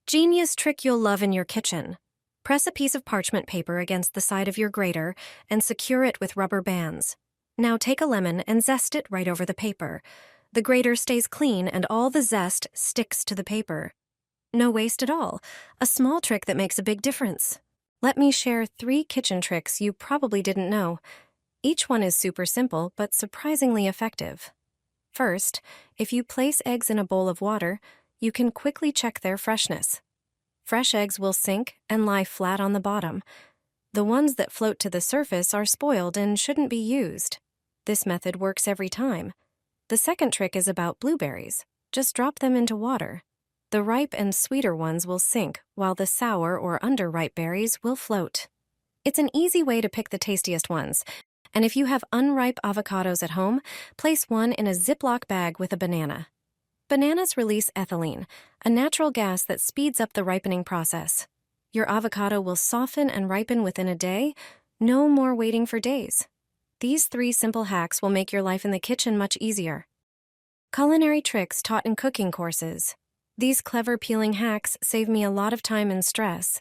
Genius trick you'll love in your kitchen. Press a piece of parchment paper against the side of your grater and secure it with rubber bands. Now take a lemon and zest it right over the paper. The grater stays clean and all the zest sticks to the paper. No waste at all. A small trick that makes a big difference. Let me share 3 kitchen tricks you probably didn't know. Each one is super simple but surprisingly effective. First, if you place eggs in a bowl of water, you can quickly check their freshness. Fresh eggs will sink and lie flat on the bottom. The ones that float to the surface are spoiled and shouldn't be used. This method works every time. The second trick is about blueberries. Just drop them into water. The ripe and sweeter ones will sink, while the sour or underripe berries will float. It's an easy way to pick the tastiest ones. And if you have unripe avocados at home, place one in a Ziploc bag with a banana. Bananas release ethylene, a natural gas that speeds up the ripening process. Your avocado will soften and ripen within a day. No more waiting for days. These 3 simple hacks will make your life in the kitchen much easier. Culinary tricks taught in cooking courses. These clever peeling hacks save me a lot of time and stress.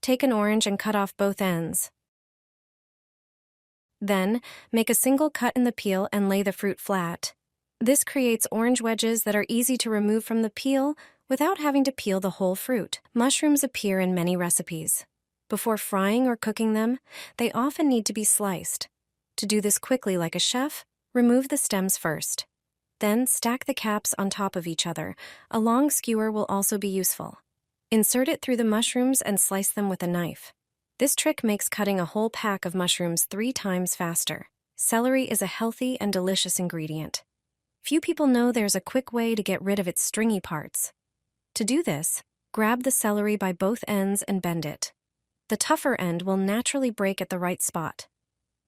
Take an orange and cut off both ends. Then, make a single cut in the peel and lay the fruit flat. This creates orange wedges that are easy to remove from the peel without having to peel the whole fruit. Mushrooms appear in many recipes. Before frying or cooking them, they often need to be sliced. To do this quickly like a chef, remove the stems first. Then stack the caps on top of each other. A long skewer will also be useful. Insert it through the mushrooms and slice them with a knife. This trick makes cutting a whole pack of mushrooms 3 times faster. Celery is a healthy and delicious ingredient. Few people know there's a quick way to get rid of its stringy parts. To do this, grab the celery by both ends and bend it. The tougher end will naturally break at the right spot.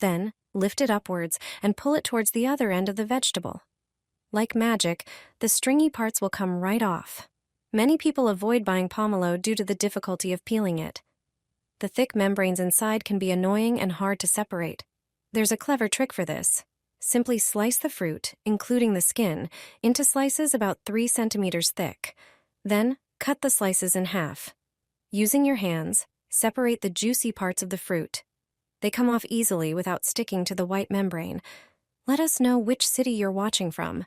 Then, lift it upwards and pull it towards the other end of the vegetable. Like magic, the stringy parts will come right off. Many people avoid buying pomelo due to the difficulty of peeling it. The thick membranes inside can be annoying and hard to separate. There's a clever trick for this. Simply slice the fruit, including the skin, into slices about 3 centimeters thick. Then, cut the slices in half. Using your hands, separate the juicy parts of the fruit. They come off easily without sticking to the white membrane. Let us know which city you're watching from.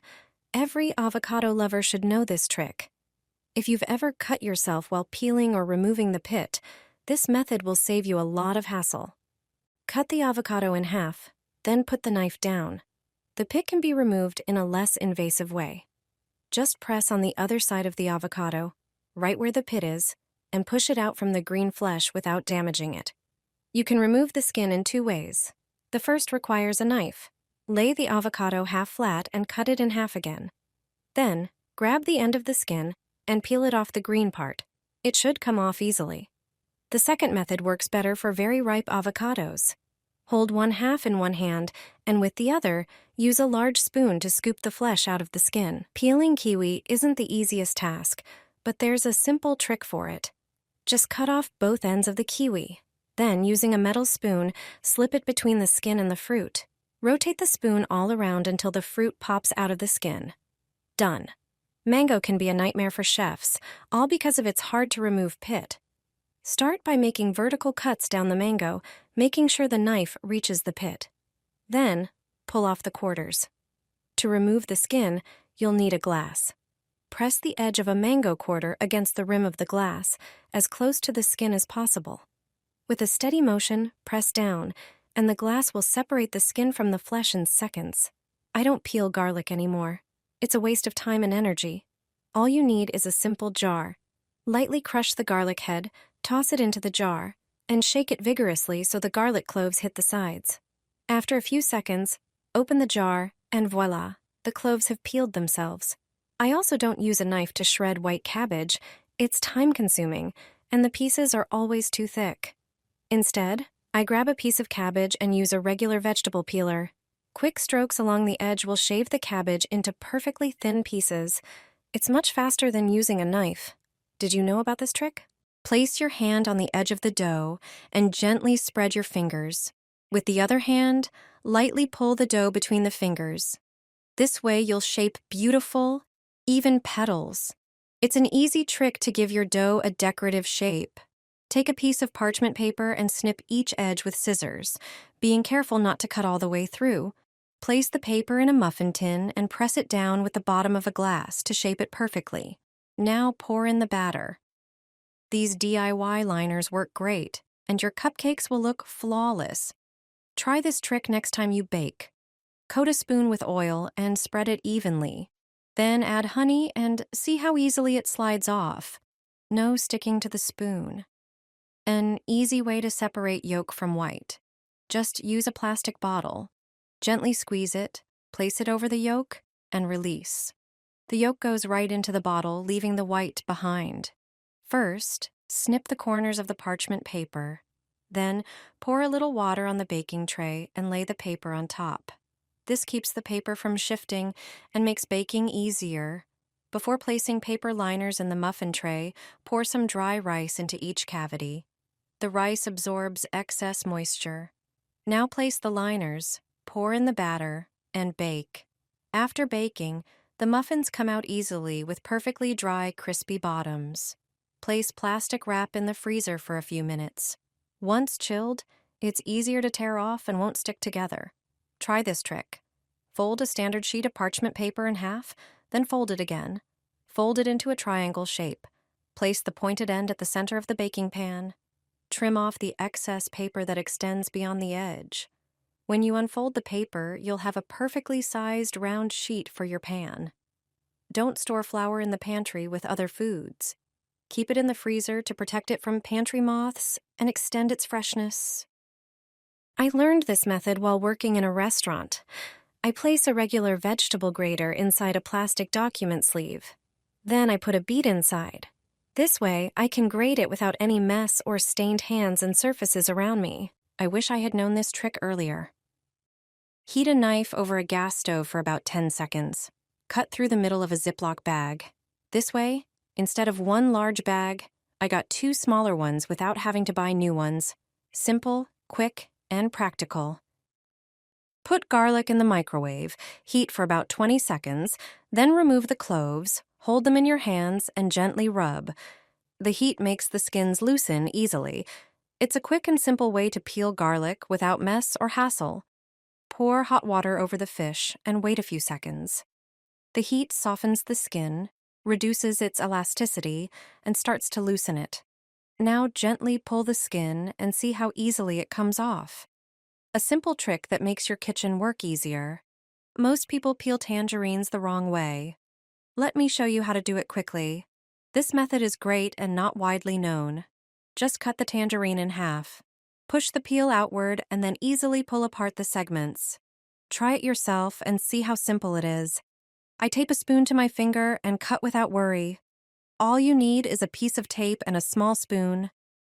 Every avocado lover should know this trick. If you've ever cut yourself while peeling or removing the pit, this method will save you a lot of hassle. Cut the avocado in half, then put the knife down. The pit can be removed in a less invasive way. Just press on the other side of the avocado, right where the pit is, and push it out from the green flesh without damaging it. You can remove the skin in 2 ways. The first requires a knife. Lay the avocado half flat and cut it in half again. Then, grab the end of the skin and peel it off the green part. It should come off easily. The second method works better for very ripe avocados. Hold one half in one hand, and with the other, use a large spoon to scoop the flesh out of the skin. Peeling kiwi isn't the easiest task, but there's a simple trick for it. Just cut off both ends of the kiwi. Then, using a metal spoon, slip it between the skin and the fruit. Rotate the spoon all around until the fruit pops out of the skin. Done. Mango can be a nightmare for chefs, all because of its hard-to-remove pit. Start by making vertical cuts down the mango, making sure the knife reaches the pit. Then, pull off the quarters. To remove the skin, you'll need a glass. Press the edge of a mango quarter against the rim of the glass, as close to the skin as possible. With a steady motion, press down, and the glass will separate the skin from the flesh in seconds. I don't peel garlic anymore. It's a waste of time and energy. All you need is a simple jar. Lightly crush the garlic head, toss it into the jar, and shake it vigorously so the garlic cloves hit the sides. After a few seconds, open the jar, and voila, the cloves have peeled themselves. I also don't use a knife to shred white cabbage. It's time-consuming, and the pieces are always too thick. Instead, I grab a piece of cabbage and use a regular vegetable peeler. Quick strokes along the edge will shave the cabbage into perfectly thin pieces. It's much faster than using a knife. Did you know about this trick? Place your hand on the edge of the dough and gently spread your fingers. With the other hand, lightly pull the dough between the fingers. This way you'll shape beautiful, even petals. It's an easy trick to give your dough a decorative shape. Take a piece of parchment paper and snip each edge with scissors, being careful not to cut all the way through. Place the paper in a muffin tin and press it down with the bottom of a glass to shape it perfectly. Now pour in the batter. These DIY liners work great, and your cupcakes will look flawless. Try this trick next time you bake. Coat a spoon with oil and spread it evenly. Then add honey and see how easily it slides off. No sticking to the spoon. An easy way to separate yolk from white. Just use a plastic bottle. Gently squeeze it, place it over the yolk, and release. The yolk goes right into the bottle, leaving the white behind. First, snip the corners of the parchment paper. Then, pour a little water on the baking tray and lay the paper on top. This keeps the paper from shifting and makes baking easier. Before placing paper liners in the muffin tray, pour some dry rice into each cavity. The rice absorbs excess moisture. Now place the liners, pour in the batter, and bake. After baking, the muffins come out easily with perfectly dry, crispy bottoms. Place plastic wrap in the freezer for a few minutes. Once chilled, it's easier to tear off and won't stick together. Try this trick. Fold a standard sheet of parchment paper in half, then fold it again. Fold it into a triangle shape. Place the pointed end at the center of the baking pan. Trim off the excess paper that extends beyond the edge. When you unfold the paper, you'll have a perfectly sized round sheet for your pan. Don't store flour in the pantry with other foods. Keep it in the freezer to protect it from pantry moths and extend its freshness. I learned this method while working in a restaurant. I place a regular vegetable grater inside a plastic document sleeve. Then I put a beet inside. This way, I can grate it without any mess or stained hands and surfaces around me. I wish I had known this trick earlier. Heat a knife over a gas stove for about 10 seconds. Cut through the middle of a Ziploc bag. This way, instead of one large bag, I got 2 smaller ones without having to buy new ones. Simple, quick, and practical. Put garlic in the microwave, heat for about 20 seconds, then remove the cloves, hold them in your hands, and gently rub. The heat makes the skins loosen easily. It's a quick and simple way to peel garlic without mess or hassle. Pour hot water over the fish and wait a few seconds. The heat softens the skin, reduces its elasticity, and starts to loosen it. Now gently pull the skin and see how easily it comes off. A simple trick that makes your kitchen work easier. Most people peel tangerines the wrong way. Let me show you how to do it quickly. This method is great and not widely known. Just cut the tangerine in half. Push the peel outward and then easily pull apart the segments. Try it yourself and see how simple it is. I tape a spoon to my finger and cut without worry. All you need is a piece of tape and a small spoon.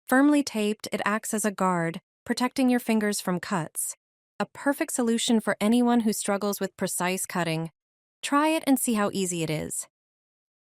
Firmly taped, it acts as a guard, protecting your fingers from cuts. A perfect solution for anyone who struggles with precise cutting. Try it and see how easy it is.